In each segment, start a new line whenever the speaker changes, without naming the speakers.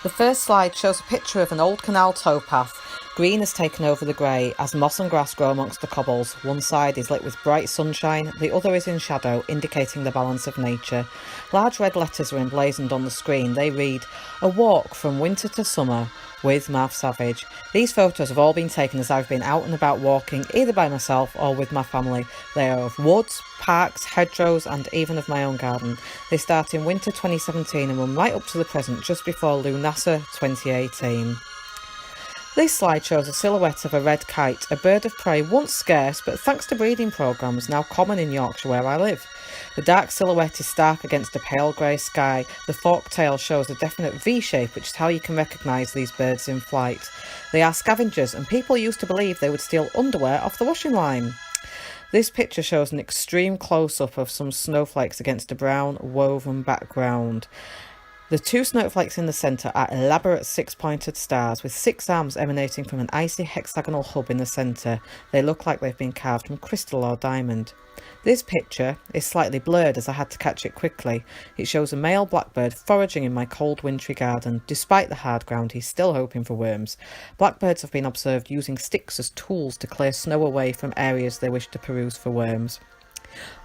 The first slide shows a picture of an old canal towpath. Green has taken over the grey as moss and grass grow amongst the cobbles. One side is lit with bright sunshine, the other is in shadow, indicating the balance of nature. Large red letters are emblazoned on the screen. They read, "A walk from winter to summer with Marv Savage." These photos have all been taken as I've been out and about walking, either by myself or with my family. They are of woods, parks, hedgerows and even of my own garden. They start in winter 2017 and run right up to the present, just before Lughnasadh 2018. This slide shows a silhouette of a red kite, a bird of prey once scarce but thanks to breeding programmes now common in Yorkshire where I live. The dark silhouette is stark against a pale grey sky. The forked tail shows a definite V shape, which is how you can recognise these birds in flight. They are scavengers and people used to believe they would steal underwear off the washing line. This picture shows an extreme close-up of some snowflakes against a brown woven background. The two snowflakes in the centre are elaborate six-pointed stars with 6 arms emanating from an icy hexagonal hub in the centre. They look like they've been carved from crystal or diamond. This picture is slightly blurred as I had to catch it quickly. It shows a male blackbird foraging in my cold wintry garden. Despite the hard ground, he's still hoping for worms. Blackbirds have been observed using sticks as tools to clear snow away from areas they wish to peruse for worms.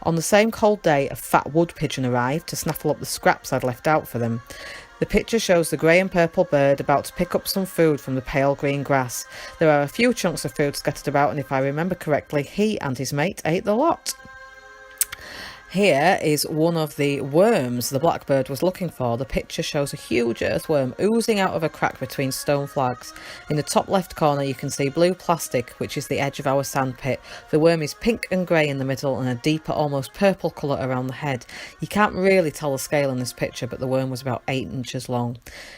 On the same cold day, a fat wood pigeon arrived to snaffle up the scraps I'd left out for them. The picture shows the grey and purple bird about to pick up some food from the pale green grass. There are a few chunks of food scattered about, and if I remember correctly, he and his mate ate the lot. Here is one of the worms the blackbird was looking for. The picture shows a huge earthworm oozing out of a crack between stone flags. In the top left corner you can see blue plastic, which is the edge of our sandpit. The worm is pink and grey in the middle and a deeper, almost purple colour around the head. You can't really tell the scale in this picture, but the worm was about 8 inches long.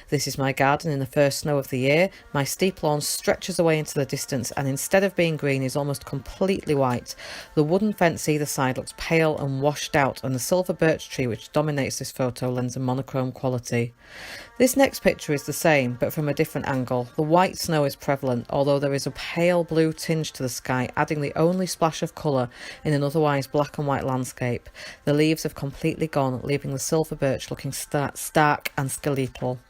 This is my garden in the first snow of the year. My steep lawn stretches away into the distance and instead of being green is almost completely white. The wooden fence either side looks pale and washed out, and the silver birch tree which dominates this photo lends a monochrome quality. This next picture is the same but from a different angle. The white snow is prevalent, although there is a pale blue tinge to the sky, adding the only splash of colour in an otherwise black and white landscape. The leaves have completely gone, leaving the silver birch looking stark and skeletal.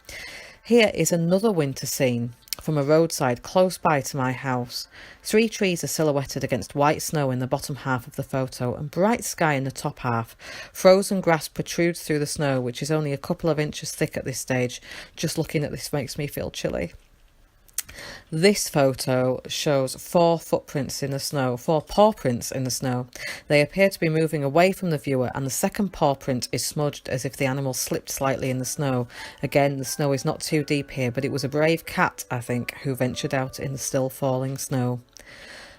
Here is another winter scene from a roadside close by to my house. 3 trees are silhouetted against white snow in the bottom half of the photo and bright sky in the top half. Frozen grass protrudes through the snow, which is only a couple of inches thick at this stage. Just looking at this makes me feel chilly. This photo shows 4 footprints in the snow, 4 paw prints in the snow. They appear to be moving away from the viewer, and the second paw print is smudged as if the animal slipped slightly in the snow. Again, the snow is not too deep here, but it was a brave cat, I think, who ventured out in the still falling snow.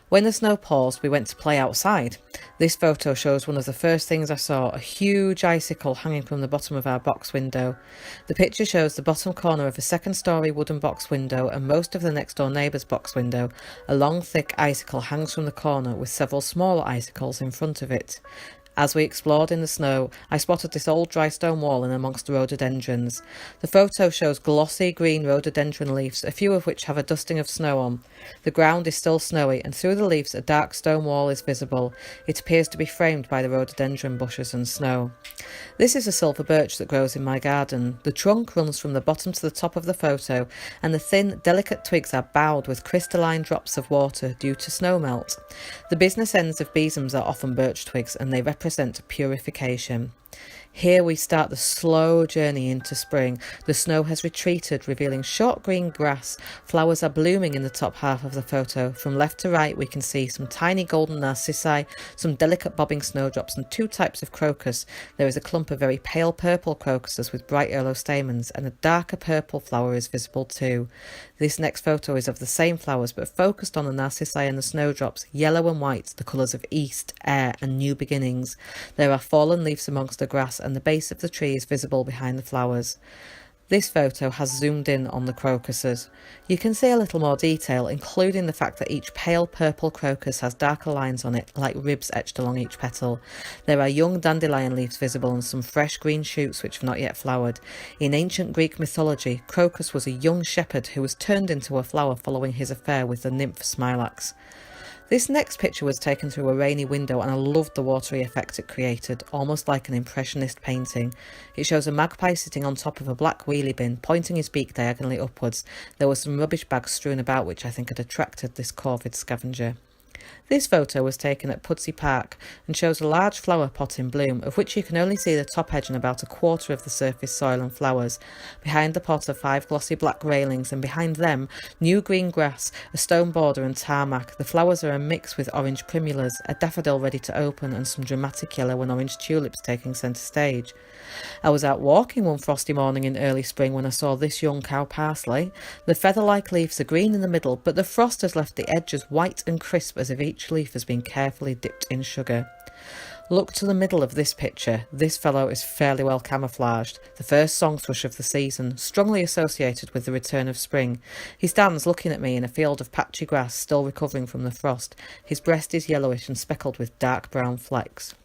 When the snow paused, we went to play outside. This photo shows one of the first things I saw, a huge icicle hanging from the bottom of our box window. The picture shows the bottom corner of a second-storey wooden box window and most of the next-door neighbour's box window. A long, thick icicle hangs from the corner with several smaller icicles in front of it. As we explored in the snow, I spotted this old dry stone wall in amongst the rhododendrons. The photo shows glossy green rhododendron leaves, a few of which have a dusting of snow on. The ground is still snowy, and through the leaves a dark stone wall is visible. It appears to be framed by the rhododendron bushes and snow. This is a silver birch that grows in my garden. The trunk runs from the bottom to the top of the photo, and the thin, delicate twigs are bowed with crystalline drops of water due to snow melt. The business ends of besoms are often birch twigs, and they represent purification. Here we start the slow journey into spring. The snow has retreated, revealing short green grass. Flowers are blooming in the top half of the photo. From left to right we can see some tiny golden narcissi, some delicate bobbing snowdrops and 2 types of crocus. There is a clump of very pale purple crocuses with bright yellow stamens, and a darker purple flower is visible too. This next photo is of the same flowers but focused on the narcissi and the snowdrops, yellow and white, the colours of east, air and new beginnings. There are fallen leaves amongst the grass and the base of the tree is visible behind the flowers. This photo has zoomed in on the crocuses. You can see a little more detail, including the fact that each pale purple crocus has darker lines on it, like ribs etched along each petal. There are young dandelion leaves visible and some fresh green shoots which have not yet flowered. In ancient Greek mythology, Crocus was a young shepherd who was turned into a flower following his affair with the nymph Smilax. This next picture was taken through a rainy window and I loved the watery effect it created, almost like an impressionist painting. It shows a magpie sitting on top of a black wheelie bin, pointing his beak diagonally upwards. There were some rubbish bags strewn about which I think had attracted this corvid scavenger. This photo was taken at Pudsey Park and shows a large flower pot in bloom, of which you can only see the top edge and about a quarter of the surface soil and flowers. Behind the pot are 5 glossy black railings, and behind them, new green grass, a stone border and tarmac. The flowers are a mix with orange primulas, a daffodil ready to open, and some dramatic yellow and orange tulips taking centre stage. I was out walking one frosty morning in early spring when I saw this young cow parsley. The feather-like leaves are green in the middle, but the frost has left the edges white and crisp as if each leaf has been carefully dipped in sugar. Look to the middle of this picture. This fellow is fairly well camouflaged. The first song thrush of the season, strongly associated with the return of spring. He stands looking at me in a field of patchy grass, still recovering from the frost. His breast is yellowish and speckled with dark brown flecks.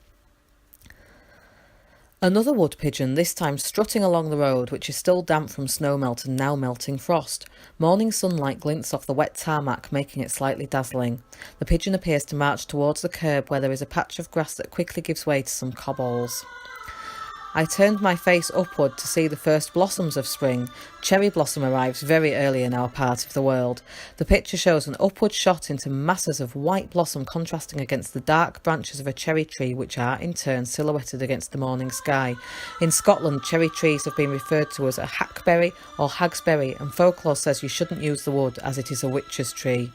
Another wood pigeon, this time strutting along the road, which is still damp from snowmelt and now melting frost. Morning sunlight glints off the wet tarmac, making it slightly dazzling. The pigeon appears to march towards the curb where there is a patch of grass that quickly gives way to some cobbles. I turned my face upward to see the first blossoms of spring. Cherry blossom arrives very early in our part of the world. The picture shows an upward shot into masses of white blossom contrasting against the dark branches of a cherry tree, which are in turn silhouetted against the morning sky. In Scotland, cherry trees have been referred to as a hackberry or hagsberry, and folklore says you shouldn't use the wood as it is a witch's tree.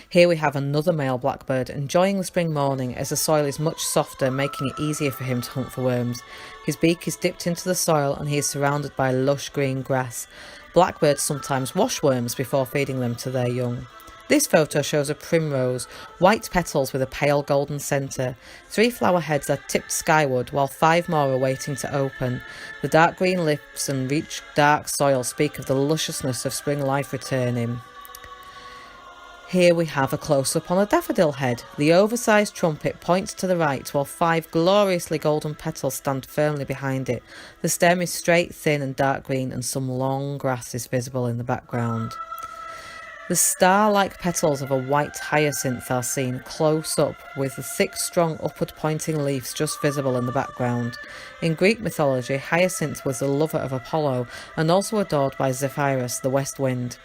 Here we have another male blackbird, enjoying the spring morning as the soil is much softer, making it easier for him to hunt for worms. His beak is dipped into the soil and he is surrounded by lush green grass. Blackbirds sometimes wash worms before feeding them to their young. This photo shows a primrose, white petals with a pale golden centre. 3 flower heads are tipped skyward, while 5 more are waiting to open. The dark green lips and rich dark soil speak of the lusciousness of spring life returning. Here we have a close-up on a daffodil head. The oversized trumpet points to the right, while 5 gloriously golden petals stand firmly behind it. The stem is straight, thin and dark green, and some long grass is visible in the background. The star-like petals of a white hyacinth are seen close up, with the thick, strong, upward-pointing leaves just visible in the background. In Greek mythology, Hyacinth was the lover of Apollo and also adored by Zephyrus, the west wind.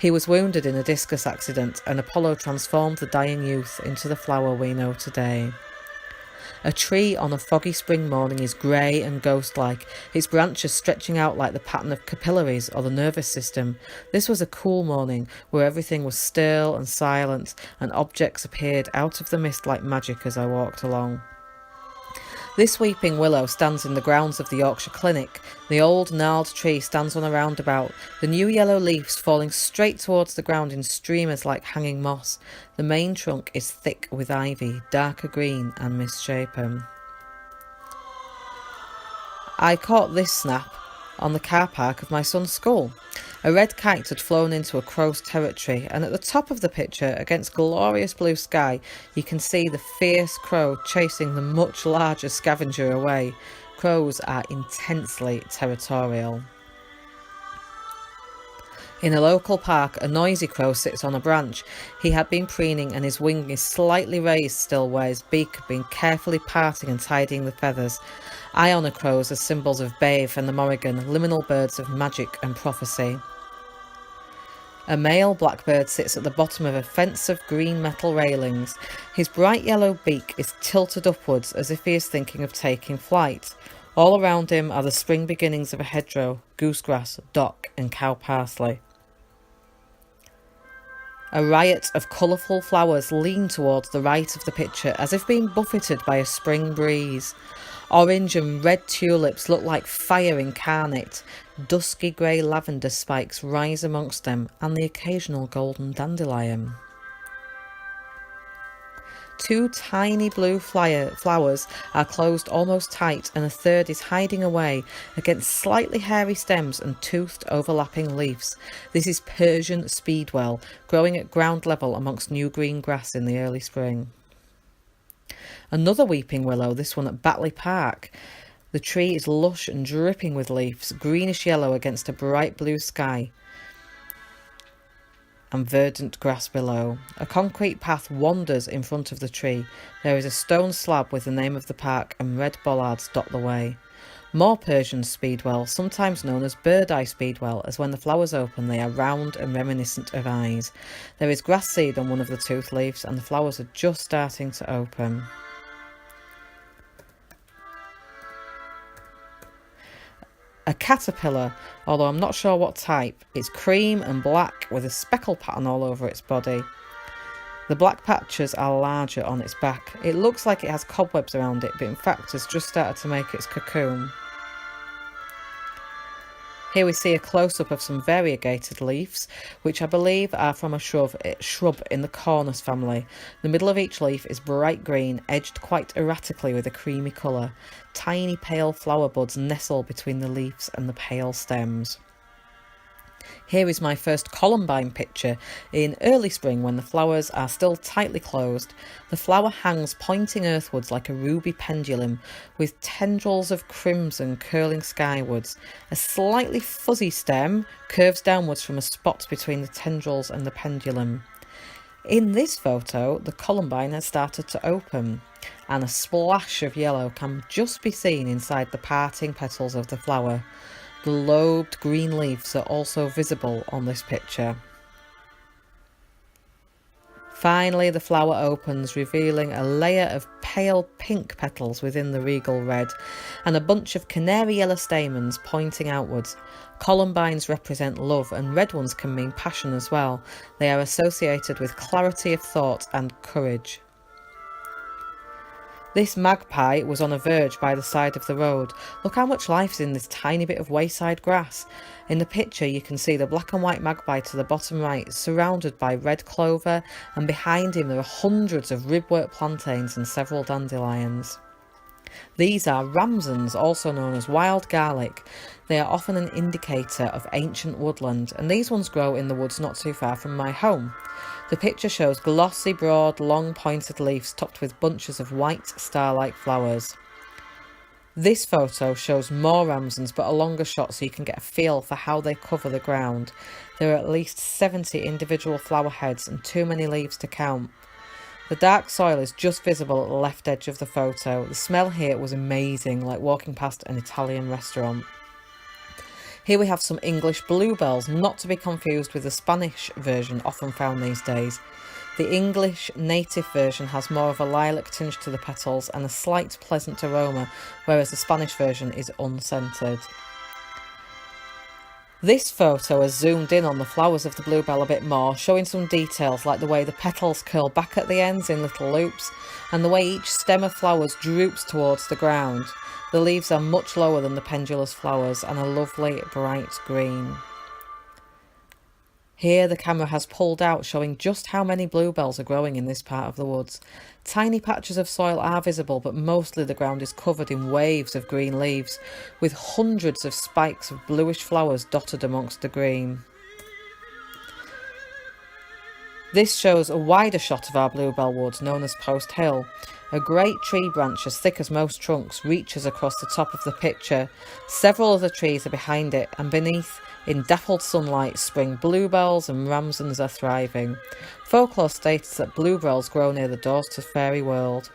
He was wounded in a discus accident, and Apollo transformed the dying youth into the flower we know today. A tree on a foggy spring morning is grey and ghost-like, its branches stretching out like the pattern of capillaries or the nervous system. This was a cool morning where everything was still and silent, and objects appeared out of the mist like magic as I walked along. This weeping willow stands in the grounds of the Yorkshire Clinic. The old gnarled tree stands on a roundabout, the new yellow leaves falling straight towards the ground in streamers like hanging moss. The main trunk is thick with ivy, darker green and misshapen. I caught this snap on the car park of my son's school. A red kite had flown into a crow's territory, and at the top of the picture, against glorious blue sky, you can see the fierce crow chasing the much larger scavenger away. Crows are intensely territorial. In a local park, a noisy crow sits on a branch. He had been preening and his wing is slightly raised still where his beak had been carefully parting and tidying the feathers. I honour crows as symbols of Bave and the Morrigan, liminal birds of magic and prophecy. A male blackbird sits at the bottom of a fence of green metal railings. His bright yellow beak is tilted upwards as if he is thinking of taking flight. All around him are the spring beginnings of a hedgerow, goosegrass, dock and cow parsley. A riot of colourful flowers lean towards the right of the picture as if being buffeted by a spring breeze. Orange and red tulips look like fire incarnate. Dusky grey lavender spikes rise amongst them, and the occasional golden dandelion. 2 tiny blue flowers are closed almost tight, and a third is hiding away against slightly hairy stems and toothed overlapping leaves. This is Persian speedwell, growing at ground level amongst new green grass in the early spring. Another weeping willow, this one at Batley Park. The tree is lush and dripping with leaves, greenish yellow against a bright blue sky. and verdant grass below. A concrete path wanders in front of the tree. There is a stone slab with the name of the park and red bollards dot the way. More Persian speedwell, sometimes known as bird eye speedwell, as when the flowers open they are round and reminiscent of eyes. There is grass seed on one of the tooth leaves and the flowers are just starting to open. A caterpillar, although I'm not sure what type. It's cream and black with a speckle pattern all over its body. The black patches are larger on its back. It looks like it has cobwebs around it, but in fact has just started to make its cocoon. Here we see a close-up of some variegated leaves, which I believe are from a shrub in the cornus family. The middle of each leaf is bright green, edged quite erratically with a creamy colour. Tiny pale flower buds nestle between the leaves and the pale stems. Here is my first columbine picture in early spring when the flowers are still tightly closed. The flower hangs pointing earthwards like a ruby pendulum, with tendrils of crimson curling skywards. A slightly fuzzy stem curves downwards from a spot between the tendrils and the pendulum. In this photo, the columbine has started to open, and a splash of yellow can just be seen inside the parting petals of the flower. The lobed green leaves are also visible on this picture. Finally, the flower opens, revealing a layer of pale pink petals within the regal red, and a bunch of canary yellow stamens pointing outwards. Columbines represent love, and red ones can mean passion as well. They are associated with clarity of thought and courage. This magpie was on a verge by the side of the road. Look how much life is in this tiny bit of wayside grass. In the picture you can see the black and white magpie to the bottom right, surrounded by red clover, and behind him there are hundreds of ribwort plantains and several dandelions. These are ramsons, also known as wild garlic. They are often an indicator of ancient woodland, and these ones grow in the woods not too far from my home. The picture shows glossy, broad, long pointed leaves topped with bunches of white star-like flowers. This photo shows more ramsons, but a longer shot so you can get a feel for how they cover the ground. There are at least 70 individual flower heads and too many leaves to count. The dark soil is just visible at the left edge of the photo. The smell here was amazing, like walking past an Italian restaurant. Here we have some English bluebells, not to be confused with the Spanish version often found these days. The English native version has more of a lilac tinge to the petals and a slight pleasant aroma, whereas the Spanish version is unscented. This photo has zoomed in on the flowers of the bluebell a bit more, showing some details like the way the petals curl back at the ends in little loops, and the way each stem of flowers droops towards the ground. The leaves are much lower than the pendulous flowers and a lovely bright green. Here the camera has pulled out, showing just how many bluebells are growing in this part of the woods. Tiny patches of soil are visible, but mostly the ground is covered in waves of green leaves, with hundreds of spikes of bluish flowers dotted amongst the green. This shows a wider shot of our bluebell wood, known as Post Hill. A great tree branch, as thick as most trunks, reaches across the top of the picture. Several other trees are behind it, and beneath, in dappled sunlight, spring bluebells and ramsons are thriving. Folklore states that bluebells grow near the doors to fairy world.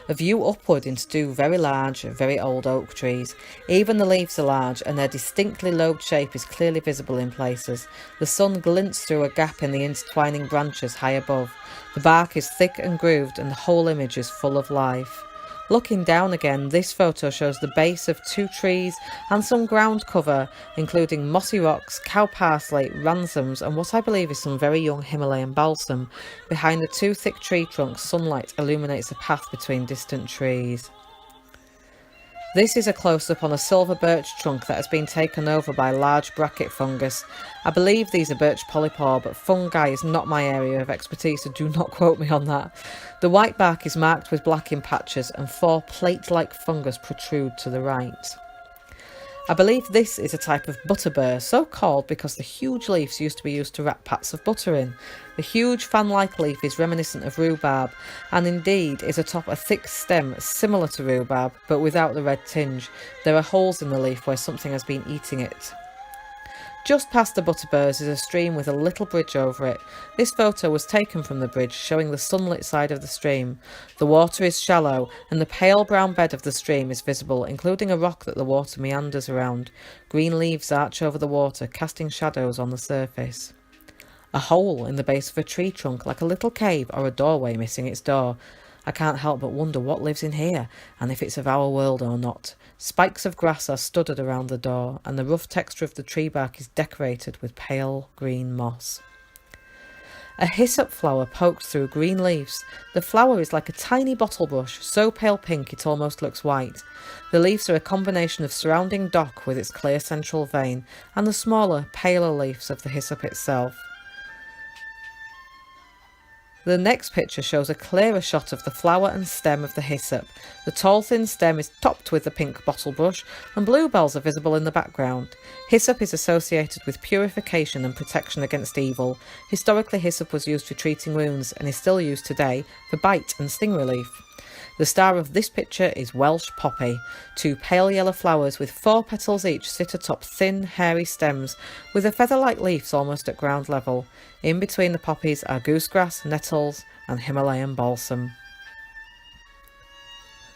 A view upward into two very large, very old oak trees. Even the leaves are large, and their distinctly lobed shape is clearly visible in places. The sun glints through a gap in the intertwining branches high above. The bark is thick and grooved, and the whole image is full of life. Looking down again, this photo shows the base of two trees and some ground cover, including mossy rocks, cow parsley, ransoms, and what I believe is some very young Himalayan balsam. Behind the two thick tree trunks, sunlight illuminates a path between distant trees. This is a close-up on a silver birch trunk that has been taken over by large bracket fungus. I believe these are birch polypore, but fungi is not my area of expertise, so do not quote me on that. The white bark is marked with black in patches, and 4 plate-like fungus protrude to the right. I believe this is a type of butterbur, so called because the huge leaves used to be used to wrap pats of butter in. The huge fan-like leaf is reminiscent of rhubarb, and indeed is atop a thick stem similar to rhubarb, but without the red tinge. There are holes in the leaf where something has been eating it. Just past the butterburs is a stream with a little bridge over it. This photo was taken from the bridge, showing the sunlit side of the stream. The water is shallow, and the pale brown bed of the stream is visible, including a rock that the water meanders around. Green leaves arch over the water, casting shadows on the surface. A hole in the base of a tree trunk, like a little cave or a doorway missing its door. I can't help but wonder what lives in here, and if it's of our world or not. Spikes of grass are studded around the door, and the rough texture of the tree bark is decorated with pale green moss. A hyssop flower poked through green leaves. The flower is like a tiny bottle brush, so pale pink it almost looks white. The leaves are a combination of surrounding dock with its clear central vein, and the smaller, paler leaves of the hyssop itself. The next picture shows a clearer shot of the flower and stem of the hyssop. The tall thin stem is topped with the pink bottle brush, and bluebells are visible in the background. Hyssop is associated with purification and protection against evil. Historically, hyssop was used for treating wounds and is still used today for bite and sting relief. The star of this picture is Welsh poppy. 2 pale yellow flowers with 4 petals each sit atop thin, hairy stems with the feather-like leaves almost at ground level. In between the poppies are goosegrass, nettles and Himalayan balsam.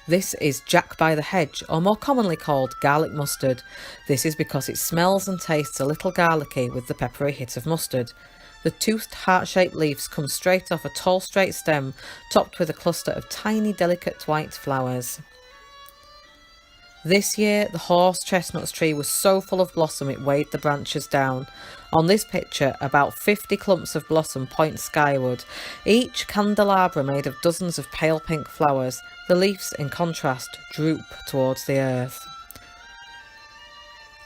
This is Jack by the hedge, or more commonly called garlic mustard. This is because it smells and tastes a little garlicky with the peppery hit of mustard. The toothed heart-shaped leaves come straight off a tall straight stem topped with a cluster of tiny delicate white flowers. This year the horse chestnut tree was so full of blossom it weighed the branches down. On this picture about 50 clumps of blossom point skyward, each candelabra made of dozens of pale pink flowers. The leaves in contrast droop towards the earth.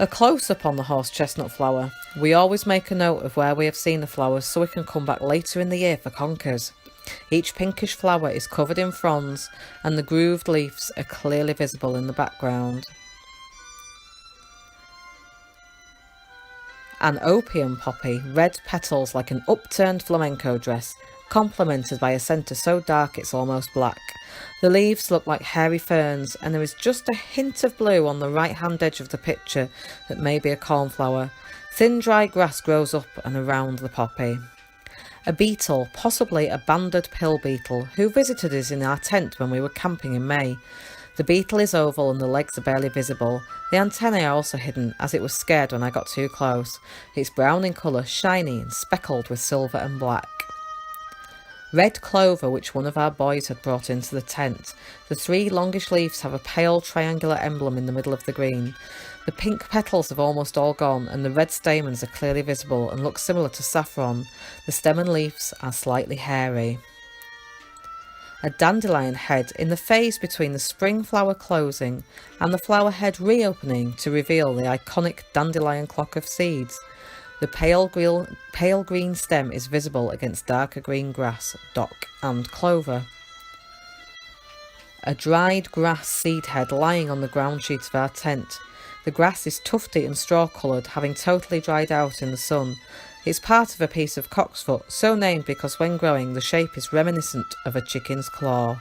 A close-up on the horse chestnut flower. We always make a note of where we have seen the flowers so we can come back later in the year for conkers. Each pinkish flower is covered in fronds and the grooved leaves are clearly visible in the background. An opium poppy, red petals like an upturned flamenco dress, complemented by a centre so dark it's almost black. The leaves look like hairy ferns, and there is just a hint of blue on the right-hand edge of the picture that may be a cornflower. Thin dry grass grows up and around the poppy. A beetle, possibly a banded pill beetle, who visited us in our tent when we were camping in May. The beetle is oval and the legs are barely visible. The antennae are also hidden, as it was scared when I got too close. It's brown in colour, shiny and speckled with silver and black. Red clover, which one of our boys had brought into the tent. The 3 longish leaves have a pale triangular emblem in the middle of the green. The pink petals have almost all gone and the red stamens are clearly visible and look similar to saffron. The stem and leaves are slightly hairy. A dandelion head in the phase between the spring flower closing and the flower head reopening to reveal the iconic dandelion clock of seeds. The pale green stem is visible against darker green grass, dock and clover. A dried grass seed head lying on the ground sheet of our tent. The grass is tufty and straw-coloured, having totally dried out in the sun. It's part of a piece of cocksfoot, so named because when growing the shape is reminiscent of a chicken's claw.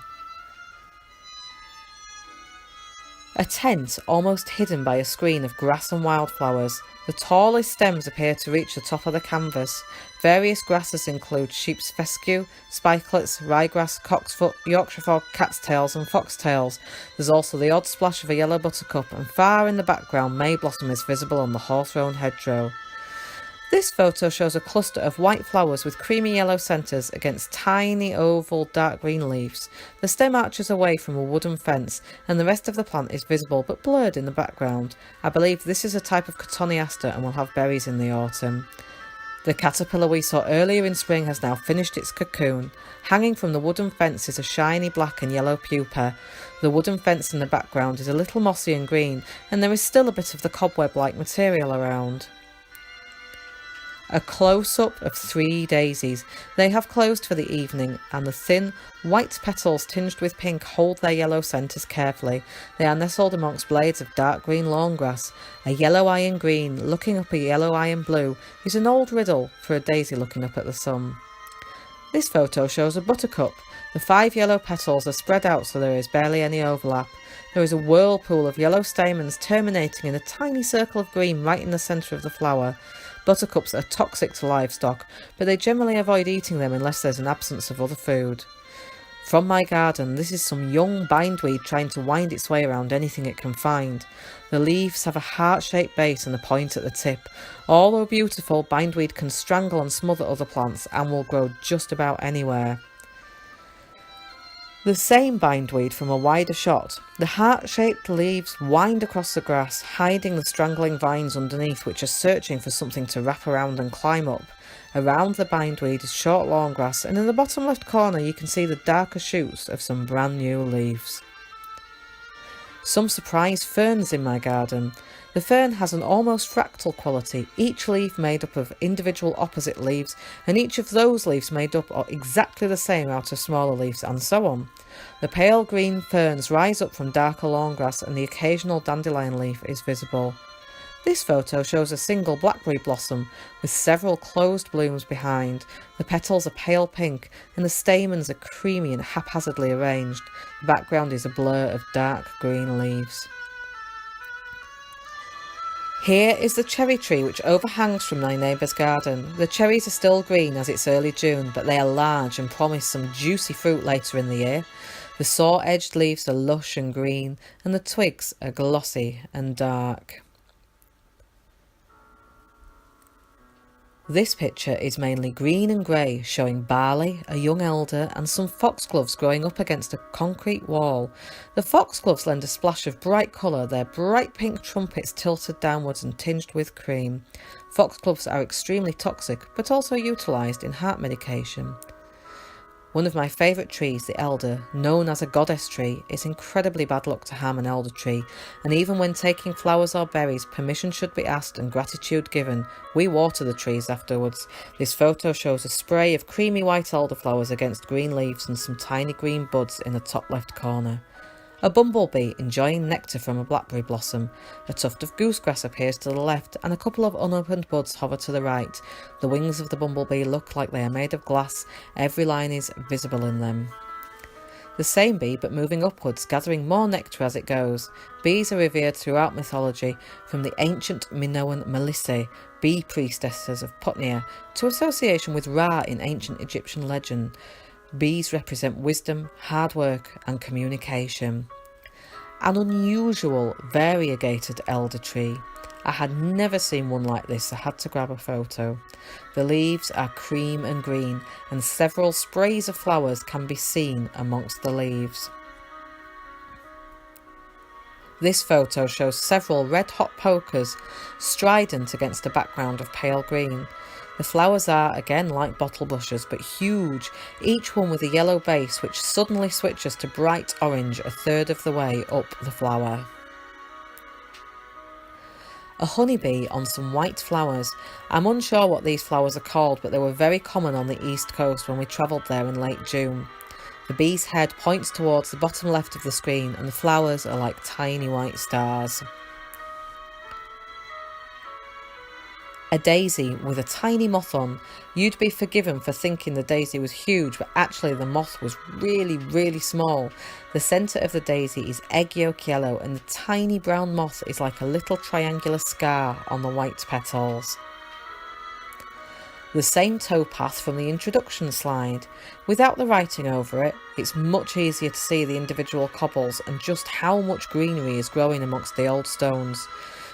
A tent almost hidden by a screen of grass and wildflowers. The tallest stems appear to reach the top of the canvas. Various grasses include sheep's fescue, spikelets, ryegrass, cocksfoot, Yorkshire fog, cat's tails and foxtails. There's also the odd splash of a yellow buttercup, and far in the background May blossom is visible on the hawthorn hedgerow. This photo shows a cluster of white flowers with creamy yellow centres against tiny oval dark green leaves. The stem arches away from a wooden fence and the rest of the plant is visible but blurred in the background. I believe this is a type of cotoneaster and will have berries in the autumn. The caterpillar we saw earlier in spring has now finished its cocoon. Hanging from the wooden fence is a shiny black and yellow pupa. The wooden fence in the background is a little mossy and green, and there is still a bit of the cobweb-like material around. A close-up of 3 daisies. They have closed for the evening, and the thin, white petals tinged with pink hold their yellow centres carefully. They are nestled amongst blades of dark green lawn grass. A yellow iron green looking up a yellow iron blue is an old riddle for a daisy looking up at the sun. This photo shows a buttercup. The 5 yellow petals are spread out so there is barely any overlap. There is a whirlpool of yellow stamens terminating in a tiny circle of green right in the centre of the flower. Buttercups are toxic to livestock, but they generally avoid eating them unless there's an absence of other food. From my garden, this is some young bindweed trying to wind its way around anything it can find. The leaves have a heart-shaped base and a point at the tip. Although beautiful, bindweed can strangle and smother other plants and will grow just about anywhere. The same bindweed from a wider shot. The heart-shaped leaves wind across the grass, hiding the strangling vines underneath, which are searching for something to wrap around and climb up. Around the bindweed is short lawn grass, and in the bottom left corner you can see the darker shoots of some brand new leaves. Some surprise ferns in my garden. The fern has an almost fractal quality, each leaf made up of individual opposite leaves, and each of those leaves made up exactly the same out of smaller leaves, and so on. The pale green ferns rise up from darker lawn grass, and the occasional dandelion leaf is visible. This photo shows a single blackberry blossom with several closed blooms behind. The petals are pale pink and the stamens are creamy and haphazardly arranged. The background is a blur of dark green leaves. Here is the cherry tree which overhangs from my neighbour's garden. The cherries are still green as it's early June, but they are large and promise some juicy fruit later in the year. The saw-edged leaves are lush and green and the twigs are glossy and dark. This picture is mainly green and grey, showing barley, a young elder and some foxgloves growing up against a concrete wall. The foxgloves lend a splash of bright colour, their bright pink trumpets tilted downwards and tinged with cream. Foxgloves are extremely toxic, but also utilised in heart medication. One of my favourite trees, the elder, known as a goddess tree, is incredibly bad luck to harm an elder tree, and even when taking flowers or berries, permission should be asked and gratitude given. We water the trees afterwards. This photo shows a spray of creamy white elderflowers against green leaves and some tiny green buds in the top left corner. A bumblebee enjoying nectar from a blackberry blossom. A tuft of goosegrass appears to the left and a couple of unopened buds hover to the right. The wings of the bumblebee look like they are made of glass. Every line is visible in them. The same bee, but moving upwards, gathering more nectar as it goes. Bees are revered throughout mythology, from the ancient Minoan Melissae, bee priestesses of Putnea, to association with Ra in ancient Egyptian legend. Bees represent wisdom, hard work and communication. An unusual, variegated elder tree. I had never seen one like this, so I had to grab a photo. The leaves are cream and green and several sprays of flowers can be seen amongst the leaves. This photo shows several red-hot pokers strident against a background of pale green. The flowers are, again, like bottle bushes, but huge, each one with a yellow base which suddenly switches to bright orange a third of the way up the flower. A honeybee on some white flowers. I'm unsure what these flowers are called, but they were very common on the east coast when we travelled there in late June. The bee's head points towards the bottom left of the screen and the flowers are like tiny white stars. A daisy with a tiny moth on. You'd be forgiven for thinking the daisy was huge, but actually the moth was really small. The centre of the daisy is egg yolk yellow and the tiny brown moth is like a little triangular scar on the white petals. The same towpath from the introduction slide. Without the writing over it, it's much easier to see the individual cobbles and just how much greenery is growing amongst the old stones.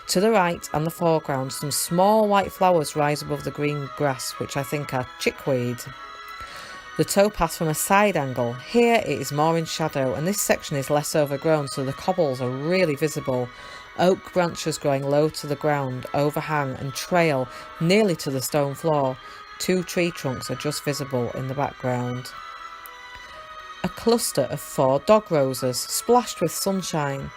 To the right and the foreground, some small white flowers rise above the green grass, which I think are chickweed. The towpath from a side angle. Here it is more in shadow and this section is less overgrown, so the cobbles are really visible. Oak branches growing low to the ground overhang and trail nearly to the stone floor. 2 tree trunks are just visible in the background. A cluster of 4 dog roses splashed with sunshine.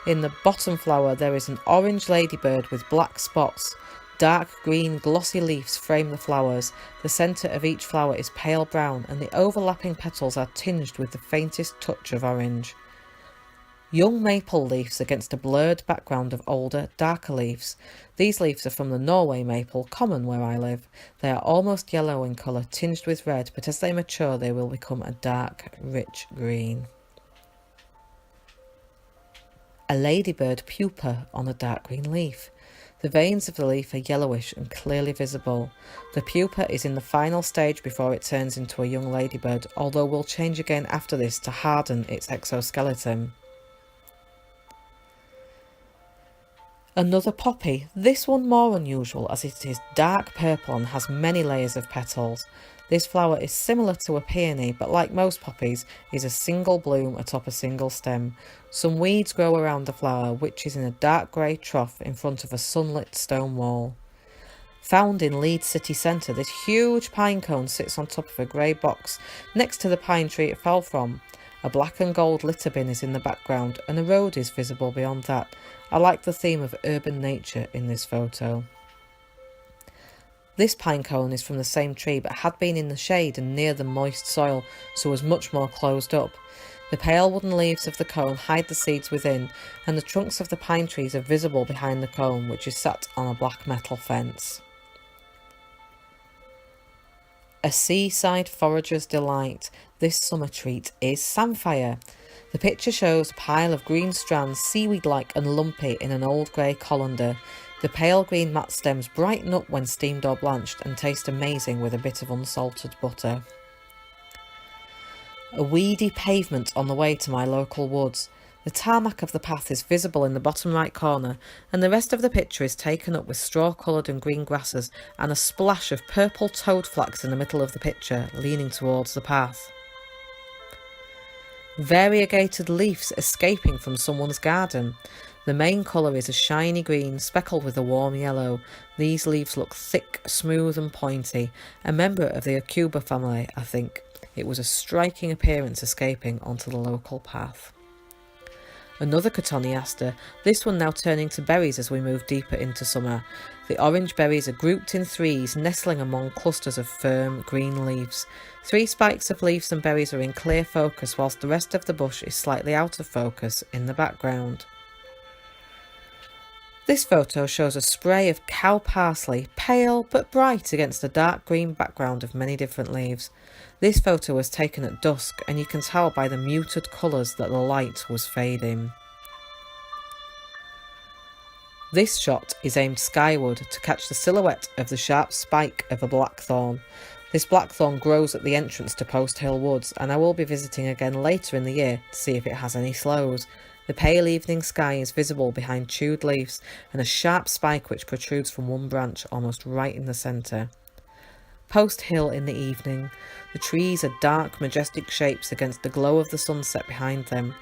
In the bottom flower there is an orange ladybird with black spots. Dark green glossy leaves frame the flowers. The centre of each flower is pale brown and the overlapping petals are tinged with the faintest touch of orange. Young maple leaves against a blurred background of older, darker leaves. These leaves are from the Norway maple, common where I live. They are almost yellow in colour, tinged with red, but as they mature they will become a dark, rich green. A ladybird pupa on a dark green leaf. The veins of the leaf are yellowish and clearly visible. The pupa is in the final stage before it turns into a young ladybird, although will change again after this to harden its exoskeleton. Another poppy, this one more unusual as it is dark purple and has many layers of petals. This flower is similar to a peony, but like most poppies, is a single bloom atop a single stem. Some weeds grow around the flower, which is in a dark grey trough in front of a sunlit stone wall. Found in Leeds city centre, this huge pine cone sits on top of a grey box next to the pine tree it fell from. A black and gold litter bin is in the background and a road is visible beyond that. I like the theme of urban nature in this photo. This pine cone is from the same tree but had been in the shade and near the moist soil, so was much more closed up. The pale wooden leaves of the cone hide the seeds within, and the trunks of the pine trees are visible behind the cone, which is sat on a black metal fence. A seaside forager's delight. This summer treat is samphire. The picture shows a pile of green strands, seaweed-like and lumpy, in an old grey colander. The pale green mat stems brighten up when steamed or blanched and taste amazing with a bit of unsalted butter. A weedy pavement on the way to my local woods. The tarmac of the path is visible in the bottom right corner, and the rest of the picture is taken up with straw-coloured and green grasses and a splash of purple toadflax in the middle of the picture, leaning towards the path. Variegated leaves escaping from someone's garden. The main colour is a shiny green, speckled with a warm yellow. These leaves look thick, smooth and pointy. A member of the Acuba family, I think. It was a striking appearance escaping onto the local path. Another cotoneaster, this one now turning to berries as we move deeper into summer. The orange berries are grouped in threes, nestling among clusters of firm green leaves. 3 spikes of leaves and berries are in clear focus, whilst the rest of the bush is slightly out of focus in the background. This photo shows a spray of cow parsley, pale but bright against a dark green background of many different leaves. This photo was taken at dusk, and you can tell by the muted colours that the light was fading. This shot is aimed skyward to catch the silhouette of the sharp spike of a blackthorn. This blackthorn grows at the entrance to Post Hill Woods, and I will be visiting again later in the year to see if it has any sloes. The pale evening sky is visible behind chewed leaves and a sharp spike which protrudes from one branch almost right in the centre. Post Hill in the evening. The trees are dark, majestic shapes against the glow of the sunset behind them.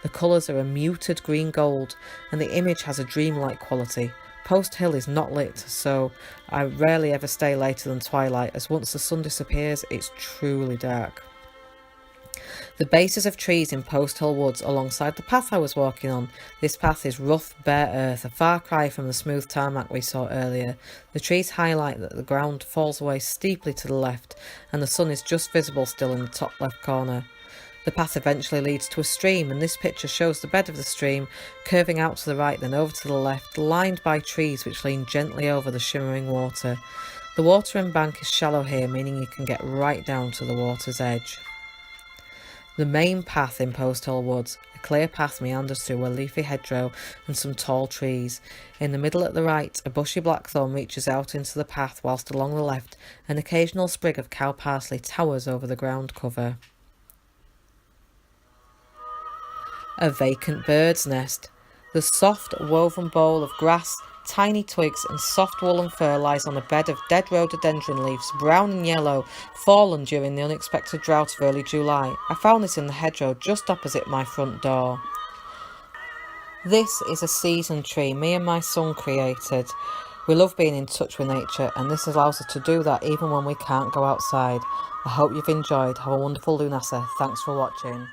The colours are a muted green gold, and the image has a dreamlike quality. Post Hill is not lit, so I rarely ever stay later than twilight, as once the sun disappears, it's truly dark. The bases of trees in Post Hill Woods alongside the path I was walking on. This path is rough, bare earth, a far cry from the smooth tarmac we saw earlier. The trees highlight that the ground falls away steeply to the left, and the sun is just visible still in the top left corner. The path eventually leads to a stream, and this picture shows the bed of the stream curving out to the right then over to the left, lined by trees which lean gently over the shimmering water. The water bank is shallow here, meaning you can get right down to the water's edge. The main path in Post Hill Woods. A clear path meanders through a leafy hedgerow and some tall trees. In the middle at the right, a bushy blackthorn reaches out into the path, whilst along the left, an occasional sprig of cow parsley towers over the ground cover. A vacant bird's nest. The soft woven bowl of grass, tiny twigs and soft woolen fur lies on a bed of dead rhododendron leaves, brown and yellow, fallen during the unexpected drought of early July. I found this in the hedgerow just opposite my front door. This is a season tree me and my son created. We love being in touch with nature, and this allows us to do that even when we can't go outside. I hope you've enjoyed. Have a wonderful Lughnasadh. Thanks for watching.